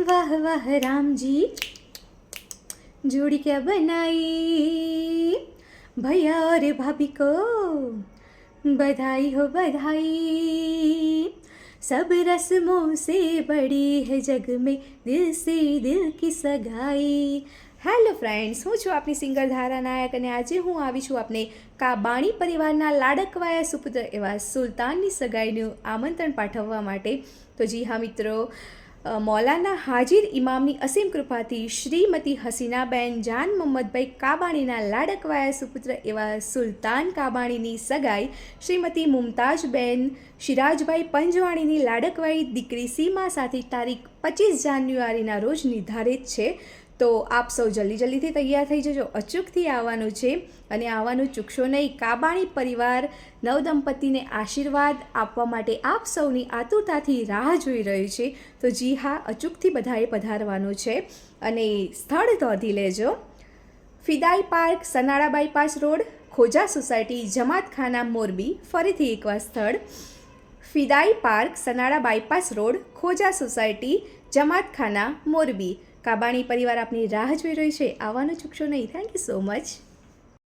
वाह वाह राम जी, जोड़ी क्या बनाई, भैया और भाभी को बधाई हो बधाई। सब रस्मों से बड़ी है जग में दिल से दिल की सगाई। હેલો ફ્રેન્ડ્સ, હું છું આપની સિંગર ધારા નાયક અને આજે હું આવી છું આપને કાબાણી પરિવારના લાડકવાયા સુપુત્ર એવા સુલતાનની સગાઈનું આમંત્રણ પાઠવવા માટે. તો જી હા મિત્રો, મૌલાના હાજીર ઇમામની અસીમ કૃપાથી શ્રીમતી હસીનાબેન જાન મોહમ્મદભાઈ કાબાણીના લાડકવાયા સુપુત્ર એવા સુલતાન કાબાણીની સગાઈ શ્રીમતી મુમતાજબેન શિરાજભાઈ પંજવાણીની લાડકવાઈ દીકરી સીમા સાથે તારીખ 25 જાન્યુઆરીના રોજ નિર્ધારિત છે. તો આપ સૌ જલ્દીથી તૈયાર થઈ જજો. અચૂકથી આવવાનું છે અને આવવાનું ચૂકશો નહીં. કાબાણી પરિવાર નવદંપતિને આશીર્વાદ આપવા માટે આપ સૌની આતુરતાથી રાહ જોઈ રહ્યું છે. તો જી હા, અચૂકથી બધાએ પધારવાનું છે અને સ્થળ નોંધી લેજો. Fidai park, Sanala bypass road, Khoja society, Jamatkhana, Morbi. ફરીથી એકવાર સ્થળ: Fidai park, Sanala bypass road, Khoja society, Jamatkhana, Morbi. Kabani પરિવાર આપની રાહ જોઈ રહી છે. આવવાનું ચૂકશો નહીં. Thank you so much.